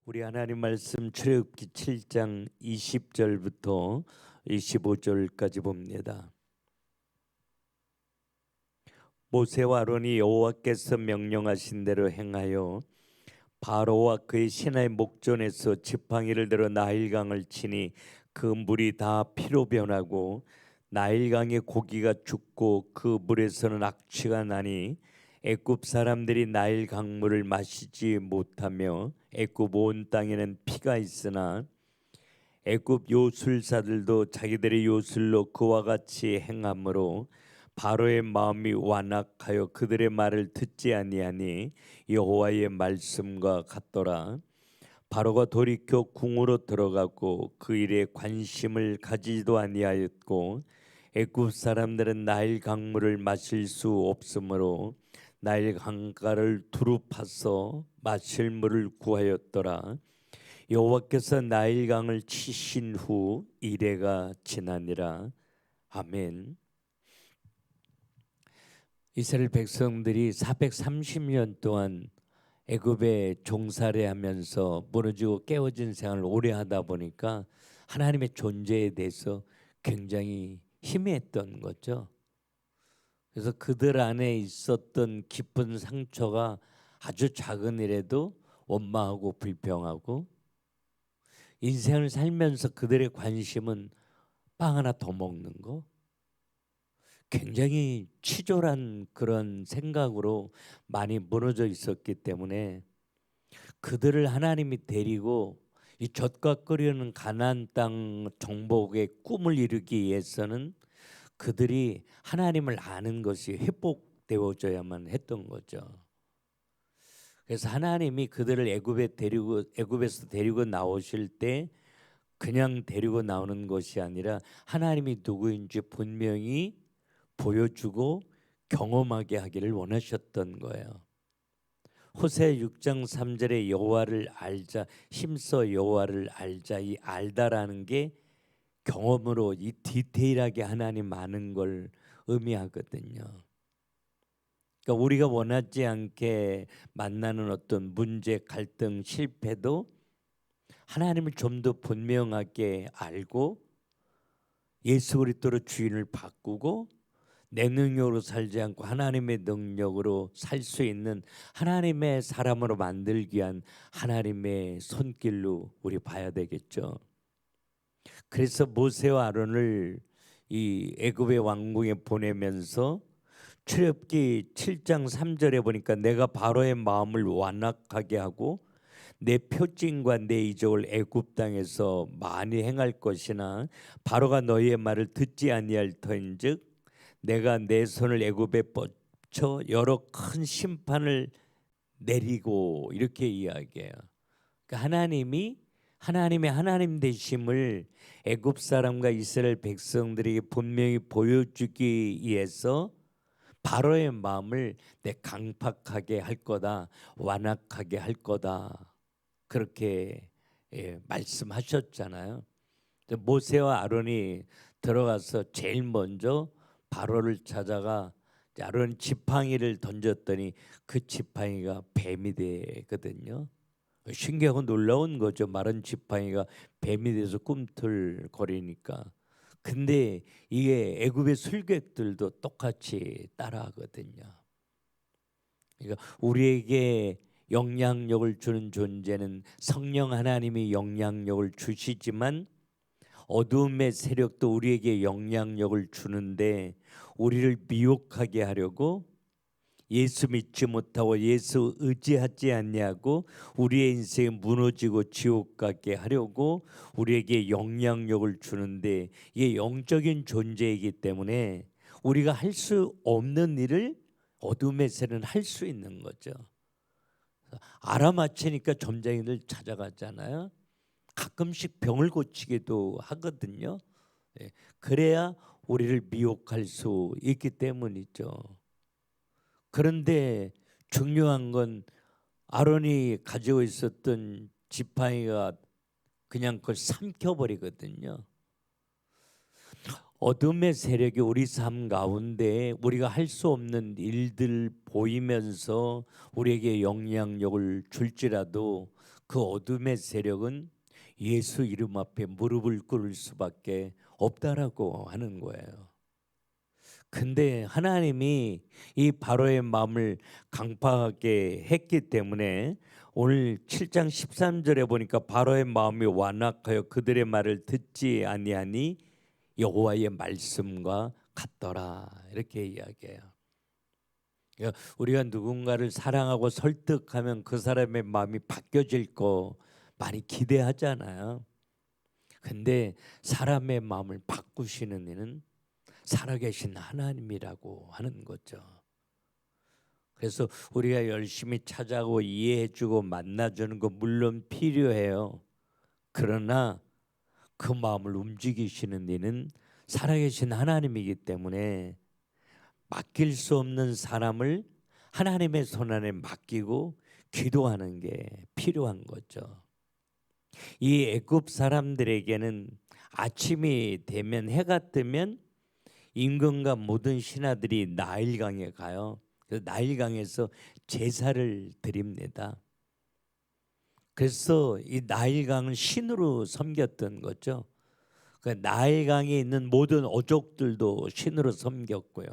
우리 하나님 말씀 출애굽기 7장 20절부터 25절까지 봅니다. 모세와 아론이 여호와께서 명령하신 대로 행하여 바로와 그의 신하의 목전에서 지팡이를 들어 나일강을 치니 그 물이 다 피로 변하고 나일강의 고기가 죽고 그 물에서는 악취가 나니 애굽 사람들이 나일 강물을 마시지 못하며 애굽 온 땅에는 피가 있으나 애굽 요술사들도 자기들의 요술로 그와 같이 행함으로 바로의 마음이 완악하여 그들의 말을 듣지 아니하니 여호와의 말씀과 같더라. 바로가 돌이켜 궁으로 들어가고 그 일에 관심을 가지지도 아니하였고 애굽 사람들은 나일 강물을 마실 수 없으므로 나일 강가를 두루 파서 마실 물을 구하였더라. 여호와께서 나일 강을 치신 후 이레가 지나니라. 아멘. 이스라엘 백성들이 430년 동안 애굽에 종살이하면서 무너지고 깨어진 생활을 오래 하다 보니까 하나님의 존재에 대해서 굉장히 희미했던 거죠. 그래서 그들 안에 있었던 깊은 상처가 아주 작은 일에도 원망하고 불평하고, 인생을 살면서 그들의 관심은 빵 하나 더 먹는 거, 굉장히 치졸한 그런 생각으로 많이 무너져 있었기 때문에 그들을 하나님이 데리고 이 젖과 끓이는 가나안 땅 정복의 꿈을 이루기 위해서는 그들이 하나님을 아는 것이 회복되어져야만 했던 거죠. 그래서 하나님이 그들을 애굽에서 데리고 나오실 때 그냥 데리고 나오는 것이 아니라 하나님이 누구인지 분명히 보여주고 경험하게 하기를 원하셨던 거예요. 호세 6장 3절에 여호와를 알자, 힘써 여호와를 알자, 이 알다라는 게 경험으로 이 디테일하게 하나님 아는 걸 의미하거든요. 그러니까 우리가 원하지 않게 만나는 어떤 문제, 갈등, 실패도 하나님을 좀 더 분명하게 알고 예수 그리스도로 주인을 바꾸고 내 능력으로 살지 않고 하나님의 능력으로 살 수 있는 하나님의 사람으로 만들기 위한 하나님의 손길로 우리 봐야 되겠죠. 그래서 모세와 아론을 이 애굽의 왕궁에 보내면서 출애굽기 7장 3절에 보니까 내가 바로의 마음을 완악하게 하고 내 표징과 내 이적을 애굽 땅에서 많이 행할 것이나 바로가 너희의 말을 듣지 아니할 터인즉 내가 내 손을 애굽에 뻗쳐 여러 큰 심판을 내리고, 이렇게 이야기해요. 그러니까 하나님의 하나님 되심을 애굽 사람과 이스라엘 백성들에게 분명히 보여주기 위해서 바로의 마음을 내 강팍하게 할 거다, 완악하게 할 거다, 그렇게 말씀하셨잖아요. 모세와 아론이 들어가서 제일 먼저 바로를 찾아가 아론 지팡이를 던졌더니 그 지팡이가 뱀이 되거든요. 신기하고 놀라운 거죠. 마른 지팡이가 뱀이 돼서 꿈틀거리니까. 근데 이게 애굽의 술객들도 똑같이 따라하거든요. 그러니까 우리에게 영향력을 주는 존재는 성령 하나님이 영향력을 주시지만 어두움의 세력도 우리에게 영향력을 주는데 우리를 미혹하게 하려고, 예수 믿지 못하고 예수 의지하지 않냐고 우리의 인생이 무너지고 지옥 가게 하려고 우리에게 영향력을 주는데, 이게 영적인 존재이기 때문에 우리가 할 수 없는 일을 어둠의 세력은 할 수 있는 거죠. 알아맞히니까 점쟁이들 찾아가잖아요. 가끔씩 병을 고치기도 하거든요. 그래야 우리를 미혹할 수 있기 때문이죠. 그런데 중요한 건 아론이 가지고 있었던 지팡이가 그냥 그걸 삼켜버리거든요. 어둠의 세력이 우리 삶 가운데 우리가 할 수 없는 일들 보이면서 우리에게 영향력을 줄지라도 그 어둠의 세력은 예수 이름 앞에 무릎을 꿇을 수밖에 없다라고 하는 거예요. 근데 하나님이 이 바로의 마음을 강팍하게 했기 때문에 오늘 7장 13절에 보니까 바로의 마음이 완악하여 그들의 말을 듣지 아니하니 여호와의 말씀과 같더라, 이렇게 이야기해요. 그러니까 우리가 누군가를 사랑하고 설득하면 그 사람의 마음이 바뀌어질 거 많이 기대하잖아요. 근데 사람의 마음을 바꾸시는 이는 살아계신 하나님이라고 하는 거죠. 그래서 우리가 열심히 찾아고 이해해주고 만나주는 거 물론 필요해요. 그러나 그 마음을 움직이시는 이는 살아계신 하나님이기 때문에 맡길 수 없는 사람을 하나님의 손 안에 맡기고 기도하는 게 필요한 거죠. 이 애굽 사람들에게는 아침이 되면, 해가 뜨면 임금과 모든 신하들이 나일강에 가요. 그래서 나일강에서 제사를 드립니다. 그래서 이 나일강을 신으로 섬겼던 거죠. 그 나일강에 있는 모든 어족들도 신으로 섬겼고요.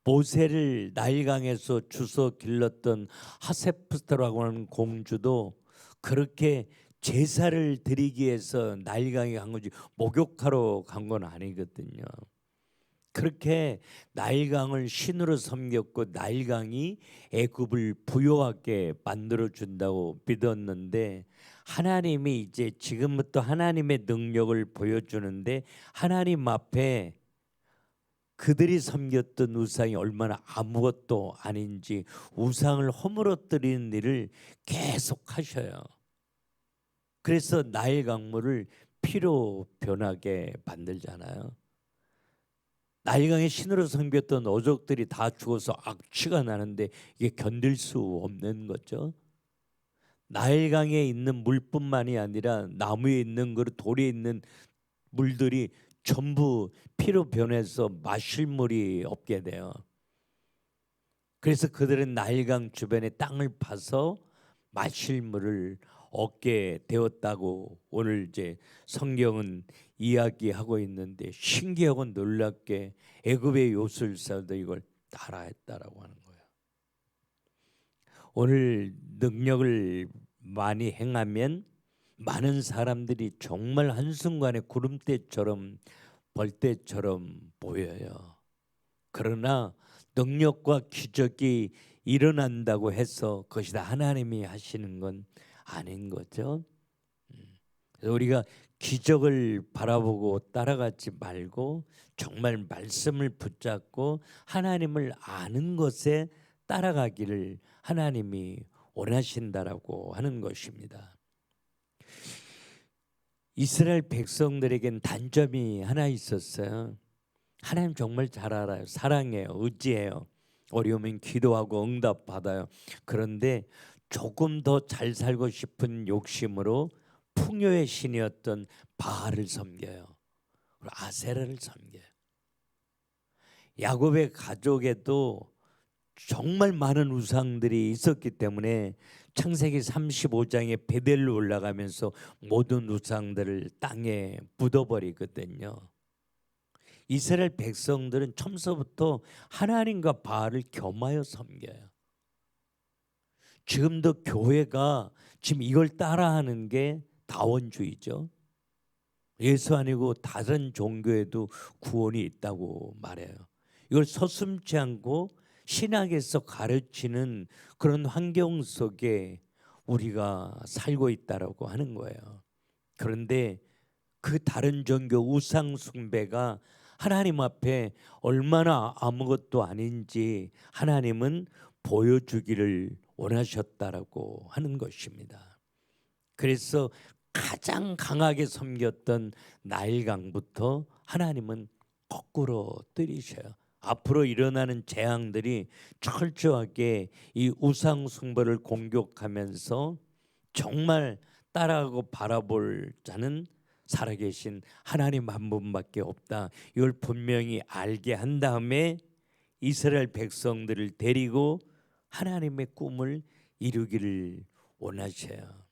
모세를 나일강에서 주워 길렀던 하세프스라고 하는 공주도 그렇게 제사를 드리기 위해서 나일강에 간 거지 목욕하러 간 건 아니거든요. 그렇게 나일강을 신으로 섬겼고 나일강이 애굽을 부요하게 만들어 준다고 믿었는데, 하나님이 이제 지금부터 하나님의 능력을 보여주는데 하나님 앞에 그들이 섬겼던 우상이 얼마나 아무것도 아닌지 우상을 허물어뜨리는 일을 계속 하셔요. 그래서 나일 강물을 피로 변하게 만들잖아요. 나일강의 신으로 섬겼던 어족들이 다 죽어서 악취가 나는데 이게 견딜 수 없는 거죠. 나일강에 있는 물뿐만이 아니라 나무에 있는 그 돌에 있는 물들이 전부 피로 변해서 마실 물이 없게 돼요. 그래서 그들은 나일강 주변에 땅을 파서 마실 물을 얻게 되었다고 오늘 이제 성경은 이야기하고 있는데, 신기하고 놀랍게 애굽의 요술사도 이걸 따라했다라고 하는 거예요. 오늘 능력을 많이 행하면 많은 사람들이 정말 한순간에 구름대처럼 벌떼처럼 보여요. 그러나 능력과 기적이 일어난다고 해서 그것이 다 하나님이 하시는 건 아닌 거죠. 그래서 우리가 기적을 바라보고 따라가지 말고 정말 말씀을 붙잡고 하나님을 아는 것에 따라가기를 하나님이 원하신다라고 하는 것입니다. 이스라엘 백성들에겐 단점이 하나 있었어요. 하나님 정말 잘 알아요. 사랑해요. 의지해요. 어려우면 기도하고 응답 받아요. 그런데 조금 더 잘 살고 싶은 욕심으로 풍요의 신이었던 바알을 섬겨요. 그리고 아세라를 섬겨요. 야곱의 가족에도 정말 많은 우상들이 있었기 때문에 창세기 35장에 베델로 올라가면서 모든 우상들을 땅에 묻어버리거든요. 이스라엘 백성들은 처음서부터 하나님과 바알을 겸하여 섬겨요. 지금도 교회가 지금 이걸 따라하는 게 다원주의죠. 예수 아니고 다른 종교에도 구원이 있다고 말해요. 이걸 서슴지 않고 신학에서 가르치는 그런 환경 속에 우리가 살고 있다라고 하는 거예요. 그런데 그 다른 종교 우상 숭배가 하나님 앞에 얼마나 아무것도 아닌지 하나님은 보여주기를 원하셨다라고 하는 것입니다. 그래서 가장 강하게 섬겼던 나일강부터 하나님은 거꾸로 때리셔요. 앞으로 일어나는 재앙들이 철저하게 이 우상 숭배를 공격하면서 정말 따라가고 바라볼 자는 살아계신 하나님 한 분밖에 없다. 이걸 분명히 알게 한 다음에 이스라엘 백성들을 데리고 하나님의 꿈을 이루기를 원하셔요.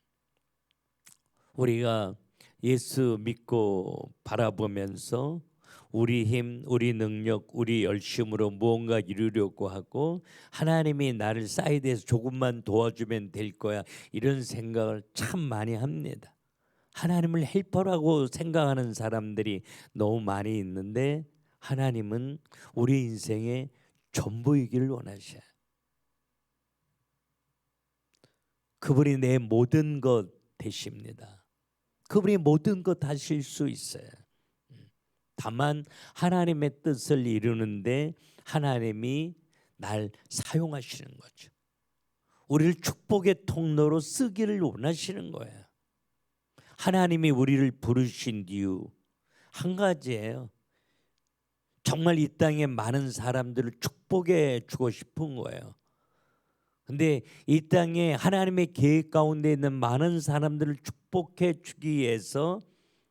우리가 예수 믿고 바라보면서 우리 힘, 우리 능력, 우리 열심으로 무언가 이루려고 하고 하나님이 나를 사이드에서 조금만 도와주면 될 거야, 이런 생각을 참 많이 합니다. 하나님을 헬퍼라고 생각하는 사람들이 너무 많이 있는데 하나님은 우리 인생의 전부이기를 원하셔요. 그분이 내 모든 것 되십니다. 그분이 모든 것 하실 수 있어요. 다만 하나님의 뜻을 이루는데 하나님이 날 사용하시는 거죠. 우리를 축복의 통로로 쓰기를 원하시는 거예요. 하나님이 우리를 부르신 이유 한 가지예요. 정말 이 땅에 많은 사람들을 축복해 주고 싶은 거예요. 근데 이 땅에 하나님의 계획 가운데 있는 많은 사람들을 축복해 주기 위해서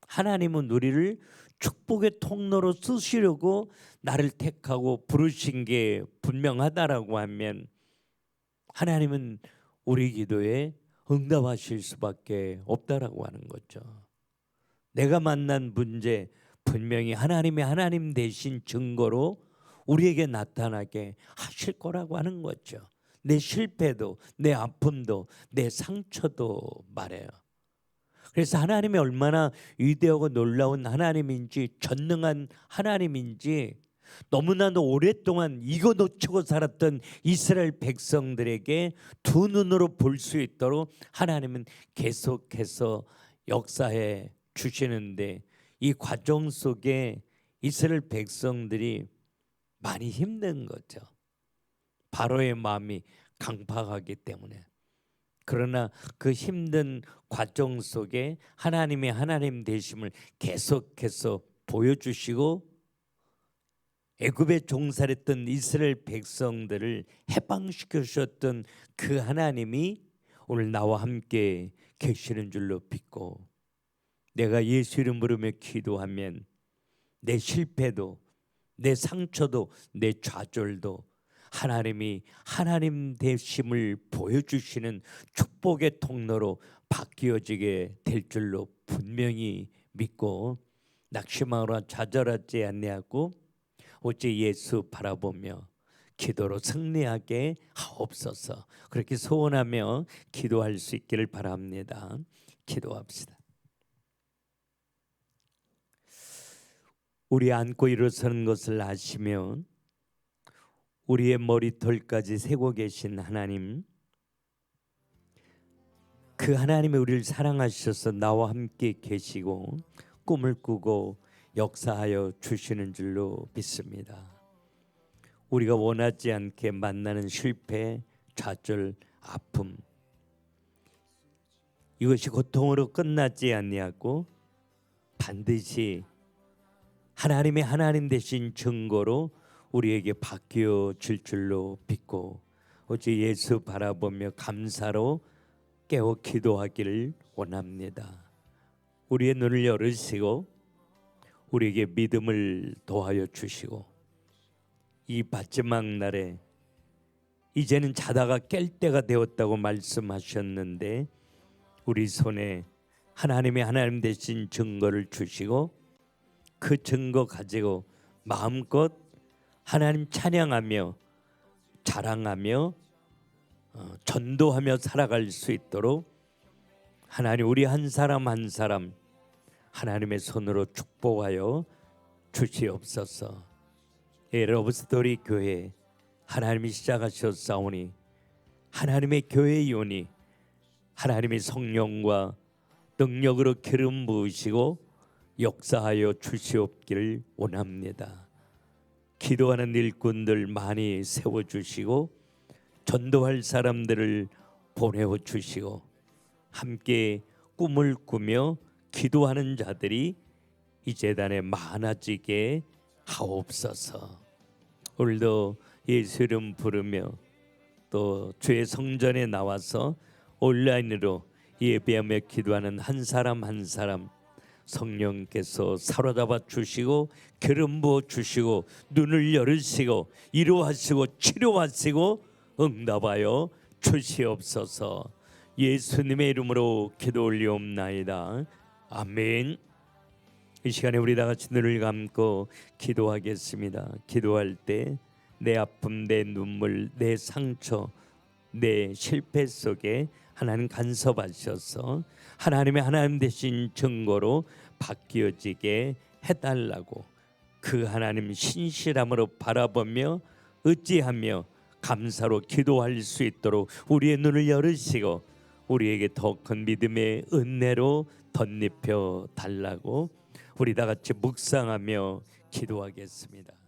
하나님은 우리를 축복의 통로로 쓰시려고 나를 택하고 부르신 게 분명하다라고 하면 하나님은 우리 기도에 응답하실 수밖에 없다라고 하는 거죠. 내가 만난 문제 분명히 하나님이 하나님 되신 증거로 우리에게 나타나게 하실 거라고 하는 거죠. 내 실패도, 내 아픔도, 내 상처도 말해요. 그래서 하나님이 얼마나 위대하고 놀라운 하나님인지, 전능한 하나님인지 너무나도 오랫동안 이거 놓치고 살았던 이스라엘 백성들에게 두 눈으로 볼 수 있도록 하나님은 계속해서 역사해 주시는데, 이 과정 속에 이스라엘 백성들이 많이 힘든 거죠. 바로의 마음이 강팍하기 때문에. 그러나 그 힘든 과정 속에 하나님의 하나님 되심을 계속해서 보여주시고 애굽에 종살했던 이스라엘 백성들을 해방시켜 주셨던 그 하나님이 오늘 나와 함께 계시는 줄로 믿고, 내가 예수 이름 부르며 기도하면 내 실패도, 내 상처도, 내 좌절도 하나님이 하나님 되심을 보여주시는 축복의 통로로 바뀌어지게 될 줄로 분명히 믿고, 낙심하거나 좌절하지 아니하고 오직 예수 바라보며 기도로 승리하게 하옵소서. 그렇게 소원하며 기도할 수 있기를 바랍니다. 기도합시다. 우리 안고 일어서는 것을 아시며 우리의 머리털까지 세고 계신 하나님, 그 하나님이 우리를 사랑하셔서 나와 함께 계시고 꿈을 꾸고 역사하여 주시는 줄로 믿습니다. 우리가 원하지 않게 만나는 실패, 좌절, 아픔, 이것이 고통으로 끝나지 아니하고 반드시 하나님의 하나님 되신 증거로 우리에게 바뀌어 질 줄로 믿고 오직 예수 바라보며 감사로 깨어 기도하기를 원합니다. 우리의 눈을 열으시고 우리에게 믿음을 도하여 주시고, 이 마지막 날에 이제는 자다가 깰 때가 되었다고 말씀하셨는데 우리 손에 하나님의 하나님 되신 증거를 주시고 그 증거 가지고 마음껏 하나님 찬양하며 자랑하며 전도하며 살아갈 수 있도록 하나님 우리 한 사람 한 사람 하나님의 손으로 축복하여 주시옵소서. 러브스토리 교회 하나님이 시작하셨사오니 하나님의 교회이오니 하나님의 성령과 능력으로 기름 부으시고 역사하여 주시옵기를 원합니다. 기도하는 일꾼들 많이 세워주시고 전도할 사람들을 보내어 주시고 함께 꿈을 꾸며 기도하는 자들이 이 재단에 많아지게 하옵소서. 오늘도 예수 이름 부르며 또 주의 성전에 나와서 온라인으로 예배하며 기도하는 한 사람 한 사람 성령께서 사로잡아 주시고 기름 부어 주시고 눈을 열으시고 이루하시고 치료하시고 응답하여 주시옵소서. 예수님의 이름으로 기도 올리옵나이다. 아멘. 이 시간에 우리 다 같이 눈을 감고 기도하겠습니다. 기도할 때 내 아픔, 내 눈물, 내 상처, 내 실패 속에 하나님 간섭하셔서 하나님 되신 증거로 바뀌어지게 해달라고, 그 하나님 신실함으로 바라보며 의지하며 감사로 기도할 수 있도록 우리의 눈을 열으시고 우리에게 더 큰 믿음의 은혜로 덧입혀 달라고 우리 다 같이 묵상하며 기도하겠습니다.